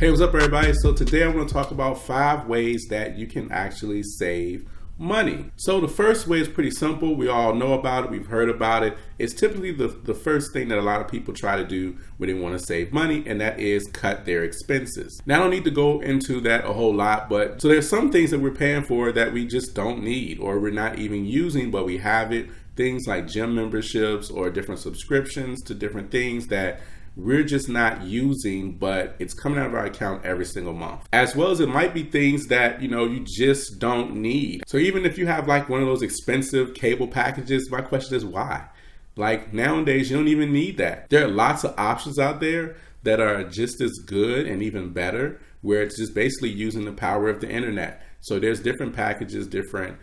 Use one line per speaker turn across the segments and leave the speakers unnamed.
Hey, what's up everybody? So today I'm going to talk about 5 ways that you can actually save money. So the first way is pretty simple. We all know about it. We've heard about it. It's typically the first thing that a lot of people try to do when they want to save money, and that is cut their expenses. Now I don't need to go into that a whole lot, but so there's some things that we're paying for that we just don't need or we're not even using, but we have it. Things like gym memberships or different subscriptions to different things that we're just not using, but it's coming out of our account every single month. As well as it might be things that, you just don't need. So even if you have like one of those expensive cable packages, my question is why? Like nowadays, you don't even need that. There are lots of options out there that are just as good and even better, where it's just basically using the power of the internet. So there's different packages, different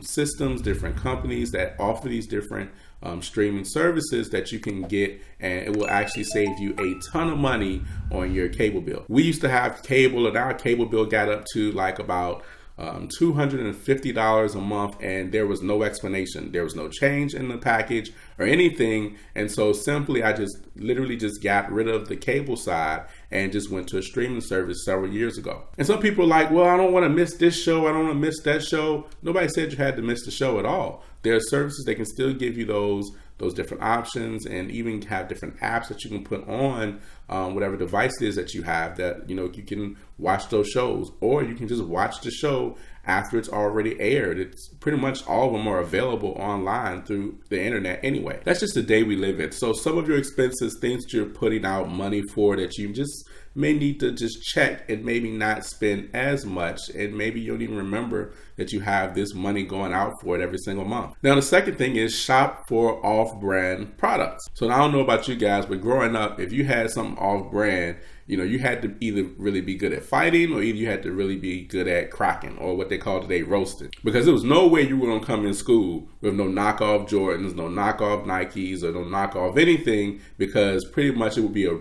systems, different companies that offer these different streaming services that you can get, and it will actually save you a ton of money on your cable bill. We used to have cable, and our cable bill got up to like about $250 a month, and there was no explanation. There was no change in the package or anything. And so simply, I just literally just got rid of the cable side and just went to a streaming service several years ago. And some people are like, well, I don't want to miss this show. I don't want to miss that show. Nobody said you had to miss the show at all. There are services that can still give you those different options, and even have different apps that you can put on whatever device it is that you have, that you can watch those shows, or you can just watch the show after it's already aired. It's pretty much all of them are available online through the internet anyway. That's just the day we live in. So some of your expenses, things that you're putting out money for, that you just may need to just check and maybe not spend as much, and maybe you don't even remember that you have this money going out for it every single month. Now the second thing is shop for off-brand products. So I don't know about you guys, but growing up, if you had something off-brand, you had to either really be good at fighting, or either you had to really be good at cracking, or what they call today roasting. Because there was no way you were going to come in school with no knockoff Jordans, no knockoff Nikes, or no knockoff anything, because pretty much it would be a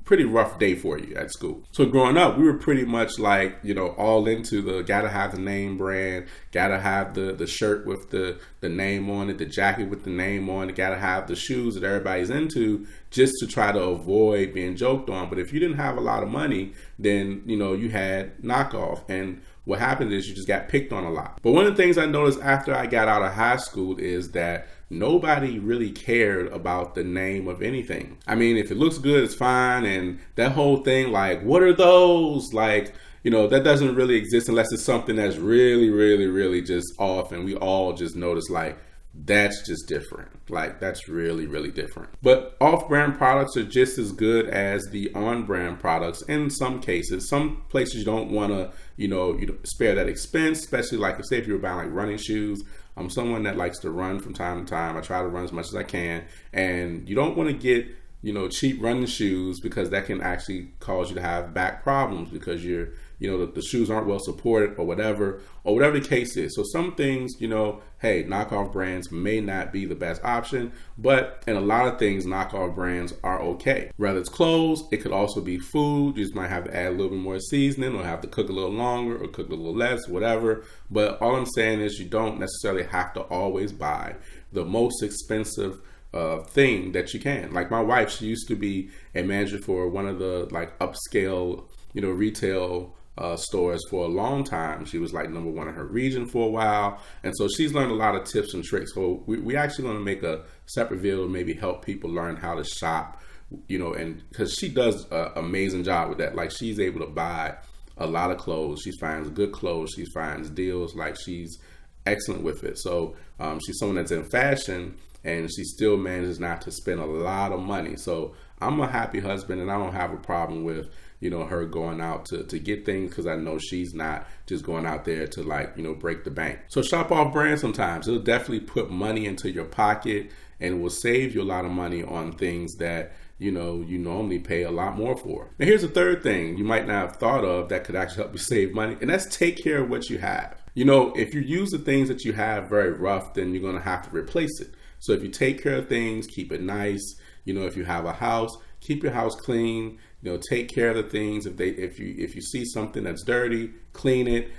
pretty rough day for you at school. So growing up, we were pretty much like, all into the gotta have the name brand, gotta have the shirt with the name on it, the jacket with the name on it, gotta have the shoes that everybody's into, just to try to avoid being joked on. But if you didn't have a lot of money, then, you had knockoff. And what happened is you just got picked on a lot. But one of the things I noticed after I got out of high school is that nobody really cared about the name of anything. I mean, if it looks good, it's fine. And that whole thing, like, what are those? Like, that doesn't really exist unless it's something that's really, really, really just off. And we all just notice, like, that's just different. Like, that's really, really different. But off-brand products are just as good as the on-brand products in some cases. Some places you don't want to, you spare that expense, especially like if you were buying like running shoes. I'm someone that likes to run from time to time. I try to run as much as I can, and you don't want to get cheap running shoes, because that can actually cause you to have back problems because the shoes aren't well supported or whatever the case is. So some things, hey, knockoff brands may not be the best option, but in a lot of things, knockoff brands are okay. Whether it's clothes, it could also be food. You just might have to add a little bit more seasoning, or have to cook a little longer, or cook a little less, whatever. But all I'm saying is you don't necessarily have to always buy the most expensive thing that you can. Like my wife, she used to be a manager for one of the like upscale, retail stores for a long time. She was like number one in her region for a while. And so she's learned a lot of tips and tricks. So we actually going to make a separate video to maybe help people learn how to shop, and because she does an amazing job with that. Like, she's able to buy a lot of clothes. She finds good clothes. She finds deals. Like, she's excellent with it. So she's someone that's in fashion, and she still manages not to spend a lot of money. So I'm a happy husband, and I don't have a problem with, her going out to get things, because I know she's not just going out there to break the bank. So shop off brand sometimes. It'll definitely put money into your pocket, and it will save you a lot of money on things that, you normally pay a lot more for. Now here's the third thing you might not have thought of that could actually help you save money, and that's take care of what you have. If you use the things that you have very rough, then you're going to have to replace it. So if you take care of things, keep it nice. If you have a house, keep your house clean, take care of the things. If you see something that's dirty, clean it.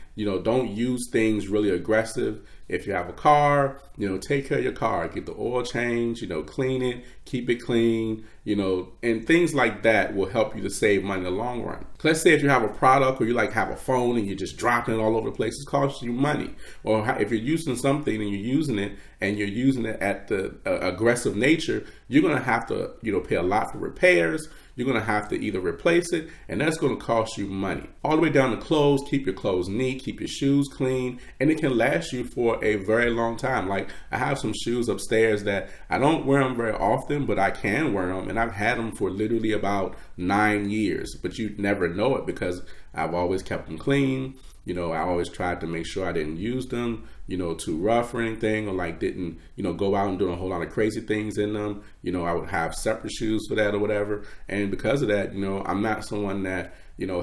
Don't use things really aggressive. If you have a car, take care of your car. Get the oil change, clean it, keep it clean, and things like that will help you to save money in the long run. Let's say if you have a product or you have a phone and you're just dropping it all over the place, it costs you money. Or if you're using something and you're using it at the aggressive nature, you're going to have to, pay a lot for repairs. You're going to have to either replace it, and that's going to cost you money. All the way down to clothes. Keep your clothes neat, keep your shoes clean, and it can last you for a very long time. Like, I have some shoes upstairs that I don't wear them very often, but I can wear them, and I've had them for literally about 9 years, but you never know it because I've always kept them clean. I always tried to make sure I didn't use them, too rough or anything, or didn't, go out and do a whole lot of crazy things in them. I would have separate shoes for that or whatever. And because of that, I'm not someone that,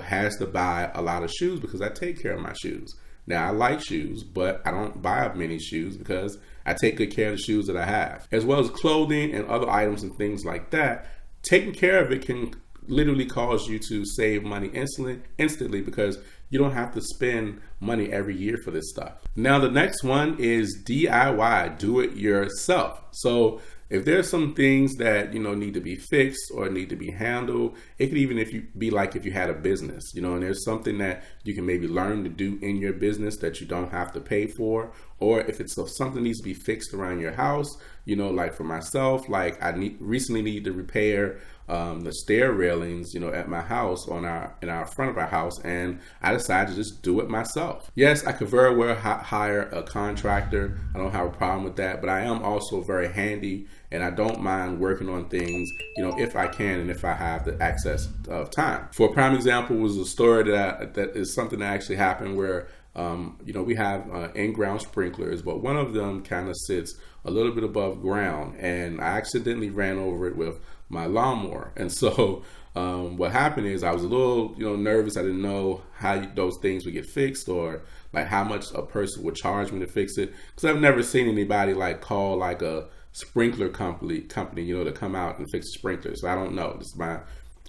has to buy a lot of shoes because I take care of my shoes. Now, I like shoes, but I don't buy many shoes because I take good care of the shoes that I have. As well as clothing and other items and things like that, taking care of it can literally cause you to save money instantly because you don't have to spend money every year for this stuff. Now, the next one is DIY, do it yourself. So if there's some things that, need to be fixed or need to be handled, it could even if you had a business, and there's something that you can maybe learn to do in your business that you don't have to pay for. Or if it's something needs to be fixed around your house, like for myself, recently need to repair the stair railings, at my house in our front of our house, and I decided to just do it myself. Yes, I could very well hire a contractor. I don't have a problem with that, but I am also very handy, and I don't mind working on things, if I can and if I have the access of time. For a prime example was a story that is something that actually happened where we have in-ground sprinklers, but one of them kind of sits a little bit above ground, and I accidentally ran over it with my lawnmower. And so what happened is I was a little nervous. I didn't know how those things would get fixed or how much a person would charge me to fix it, because I've never seen anybody call a sprinkler company to come out and fix the sprinklers. So I don't know. This is my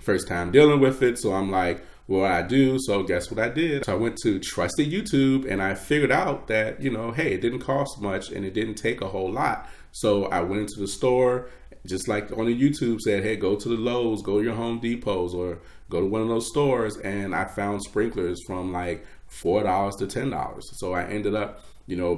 first time dealing with it, so I'm like, what I do? So guess what I did? So I went to trusted YouTube and I figured out that, hey, it didn't cost much and it didn't take a whole lot. So I went into the store, just like on the YouTube said, hey, go to the Lowe's, go to your Home Depots, or go to one of those stores, and I found sprinklers from $4 to $10. So I ended up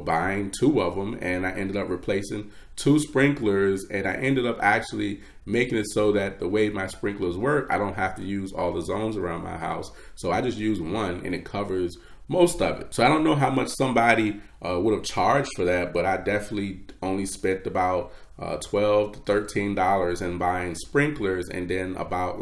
buying 2 of them, and I ended up replacing 2 sprinklers, and I ended up actually making it so that the way my sprinklers work, I don't have to use all the zones around my house. So I just use one and it covers most of it. So I don't know how much somebody would have charged for that, but I definitely only spent about $12 to $13 in buying sprinklers, and then about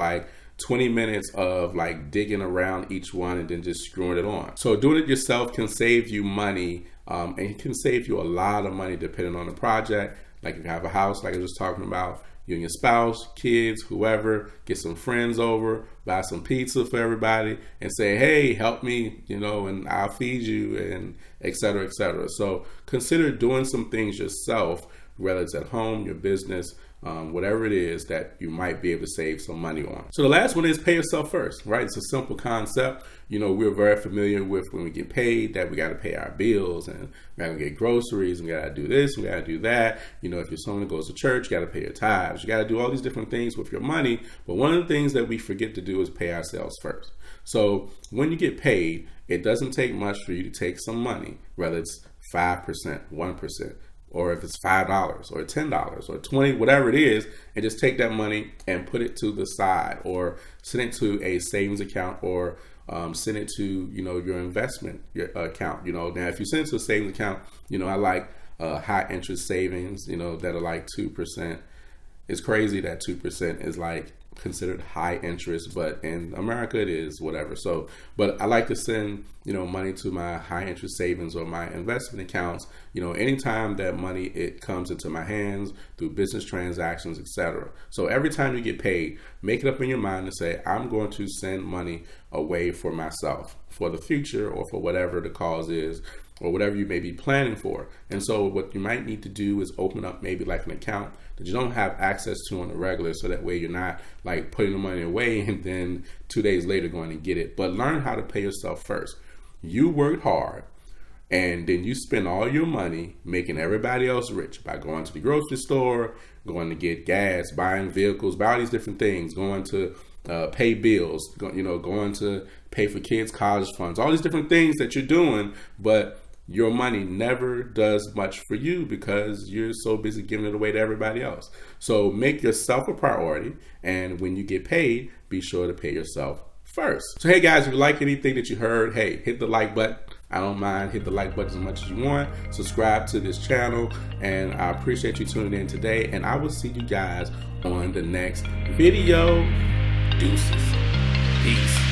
20 minutes of digging around each one and then just screwing it on. So doing it yourself can save you money, and it can save you a lot of money depending on the project. Like if you have a house, like I was talking about, you and your spouse, kids, whoever, get some friends over, buy some pizza for everybody and say, hey, help me, and I'll feed you, and et cetera, et cetera. So consider doing some things yourself, whether it's at home, your business, whatever it is that you might be able to save some money on. So the last one is pay yourself first, right? It's a simple concept. We're very familiar with when we get paid that we got to pay our bills, and we got to get groceries, and we got to do this, we got to do that. If you're someone that goes to church, you got to pay your tithes. You got to do all these different things with your money. But one of the things that we forget to do is pay ourselves first. So when you get paid, it doesn't take much for you to take some money, whether it's 5%, 1%, or if it's $5 or $10 or $20, whatever it is, and just take that money and put it to the side, or send it to a savings account, or send it to your investment account. Now if you send it to a savings account, I like high interest savings, that are 2%. It's crazy that 2% is considered high interest, but in America it is whatever. So, but I like to send, money to my high interest savings or my investment accounts, anytime that money, it comes into my hands through business transactions, etc. So every time you get paid, make it up in your mind to say, I'm going to send money away for myself, for the future, or for whatever the cause is. or whatever you may be planning for. And so what you might need to do is open up maybe like an account that you don't have access to on the regular, so that way you're not like putting the money away and then 2 days later going to get it. But learn how to pay yourself first. You worked hard, and then you spend all your money making everybody else rich by going to the grocery store, going to get gas, buying vehicles, buy all these different things, going to pay bills, going to pay for kids' college funds, all these different things that you're doing, but your money never does much for you because you're so busy giving it away to everybody else. So make yourself a priority, and when you get paid, be sure to pay yourself first. So hey guys, if you like anything that you heard, hey, hit the like button. I don't mind. Hit the like button as much as you want. Subscribe to this channel, and I appreciate you tuning in today, and I will see you guys on the next video. Deuces. Peace.